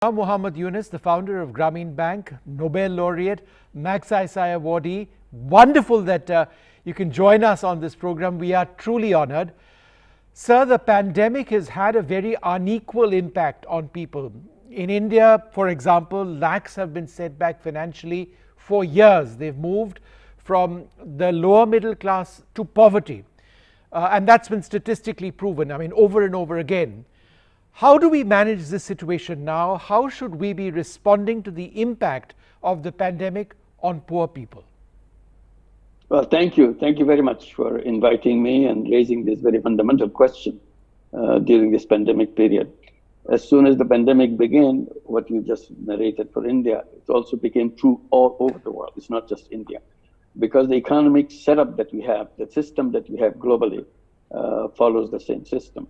Mohammad Yunus, the founder of Grameen Bank, Nobel Laureate, Magsaysay awardee. Wonderful that you can join us on this program. We are truly honored. Sir, the pandemic has had a very unequal impact on people. In India, for example, lakhs have been set back financially for years. They've moved from the lower middle class to poverty. And that's been statistically proven, over and over again. How do we manage this situation now? How should we be responding to the impact of the pandemic on poor people? Well, thank you. Thank you very much for inviting me and raising this very fundamental question during this pandemic period. As soon as the pandemic began, what you just narrated for India, it also became true all over the world. It's not just India. Because the economic setup that we have, the system that we have globally, follows the same system.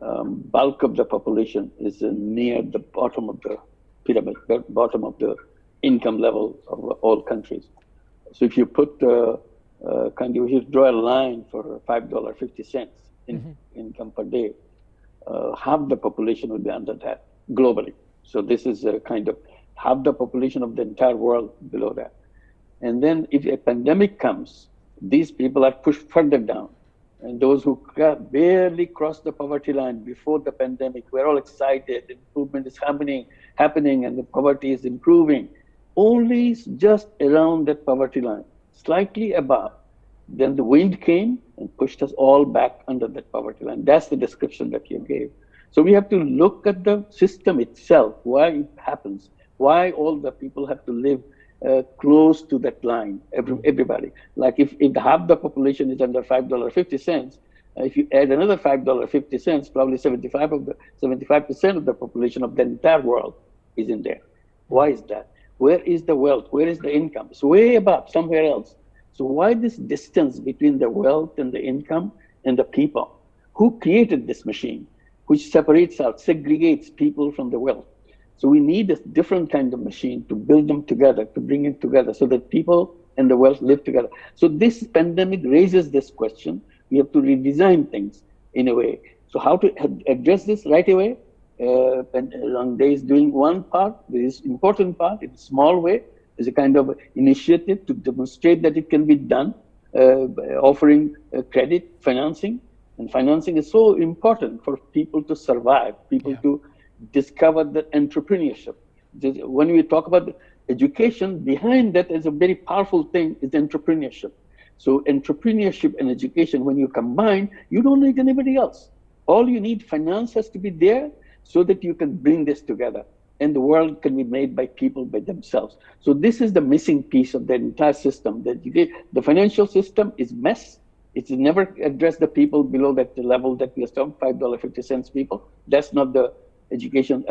Bulk of the population is near the bottom of the pyramid, the bottom of the income level of all countries. So if you put if you draw a line for $5.50 in income per day, half the population will be under that globally. So this is a kind of half the population of the entire world below that. And then if a pandemic comes, these people are pushed further down. And those who barely crossed the poverty line before the pandemic, we're all excited, improvement is happening and the poverty is improving. Only just around that poverty line, slightly above. Then the wind came and pushed us all back under that poverty line. That's the description that you gave. So we have to look at the system itself, why it happens, why all the people have to live close to that line, everybody. Like if half the population is under $5.50, if you add another $5.50, probably 75% of the population of the entire world is in there. Why is that? Where is the wealth? Where is the income? It's way above, somewhere else. So why this distance between the wealth and the income and the people? Who created this machine, which separates out, segregates people from the wealth? So we need a different kind of machine to build them together, to bring it together so that people and the wealth live together. So this pandemic raises this question. We have to redesign things in a way. So how to address this right away? Rangde is doing one part, this important part, in a small way, is a kind of initiative to demonstrate that it can be done, offering credit, financing. And financing is so important for people to survive, people to discover the entrepreneurship. When we talk about education, behind that is a very powerful thing, is entrepreneurship. So entrepreneurship and education, when you combine, you don't need anybody else. All you need, finance has to be there so that you can bring this together. And the world can be made by people, by themselves. So this is the missing piece of the entire system. The financial system is mess. It's never addressed the people below that level that we are talking, $5.50 people. That's not the education,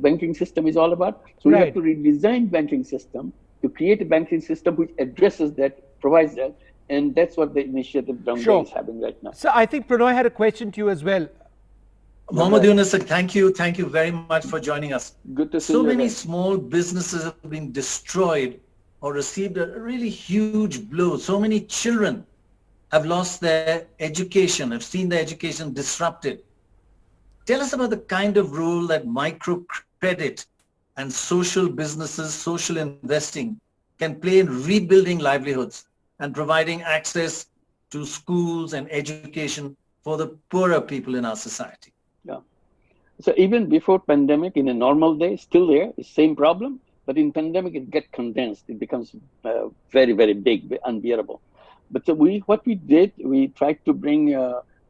banking system is all about. So we have to redesign banking system to create a banking system which addresses that, provides that, and that's what the initiative is having right now. So I think Pranoy had a question to you as well. Mohammad Yunus, thank you very much for joining us. Good to see you. So many small businesses have been destroyed or received a really huge blow. So many children have lost their education, have seen their education disrupted. Tell us about the kind of role that microcredit and social businesses, social investing can play in rebuilding livelihoods and providing access to schools and education for the poorer people in our society. Yeah. So even before pandemic, in a normal day, still there, it's same problem, but in pandemic, it gets condensed. It becomes very, very big, unbearable. But what we did, we tried to bring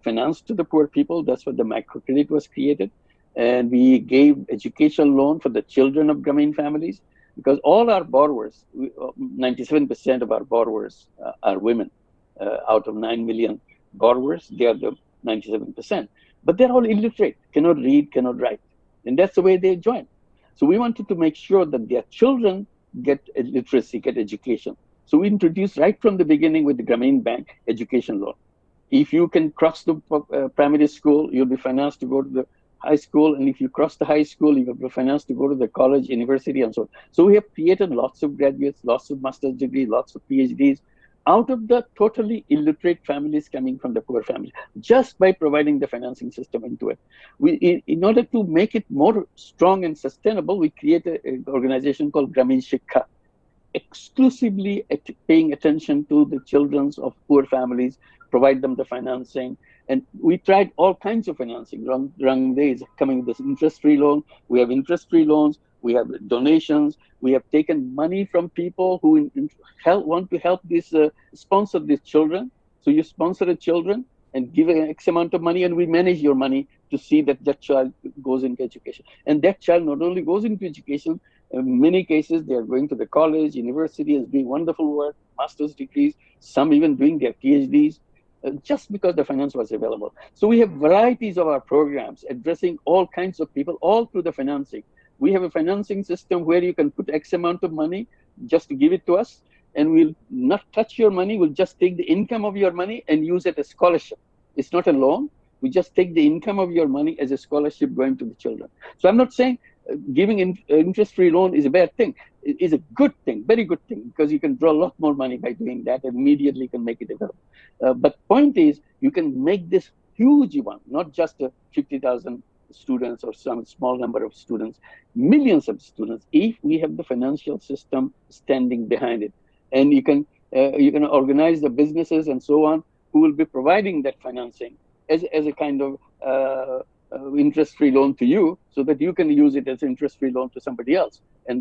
finance to the poor people. That's what the microcredit was created. And we gave education loan for the children of Grameen families, because all our borrowers, 97% of our borrowers are women. Out of 9 million borrowers, they are the 97%. But they're all illiterate, cannot read, cannot write. And that's the way they join. So we wanted to make sure that their children get literacy, get education. So we introduced right from the beginning with the Grameen Bank education loan. If you can cross the primary school, you'll be financed to go to the high school. And if you cross the high school, you'll be financed to go to the college, university, and so on. So we have created lots of graduates, lots of master's degrees, lots of PhDs out of the totally illiterate families coming from the poor families, just by providing the financing system into it. In order to make it more strong and sustainable, we created an organization called Grameen Shikha, exclusively paying attention to the children of poor families, provide them the financing. And we tried all kinds of financing. Rang Day is coming with this interest-free loan. We have interest-free loans. We have donations. We have taken money from people who want to help sponsor these children. So you sponsor the children and give an X amount of money, and we manage your money to see that that child goes into education. And that child not only goes into education, in many cases, they are going to the college, university, and doing wonderful work, master's degrees, some even doing their PhDs, just because the finance was available. So we have varieties of our programs addressing all kinds of people, all through the financing. We have a financing system where you can put X amount of money just to give it to us, and we'll not touch your money. We'll just take the income of your money and use it as scholarship. It's not a loan. We just take the income of your money as a scholarship going to the children. So I'm not saying giving interest-free loan is a bad thing. It is a good thing, very good thing, because you can draw a lot more money by doing that and immediately can make it available. But point is, you can make this huge one, not just 50,000 students or some small number of students, millions of students, if we have the financial system standing behind it. And you can organize the businesses and so on who will be providing that financing as a kind of interest-free loan to you, so that you can use it as an interest-free loan to somebody else.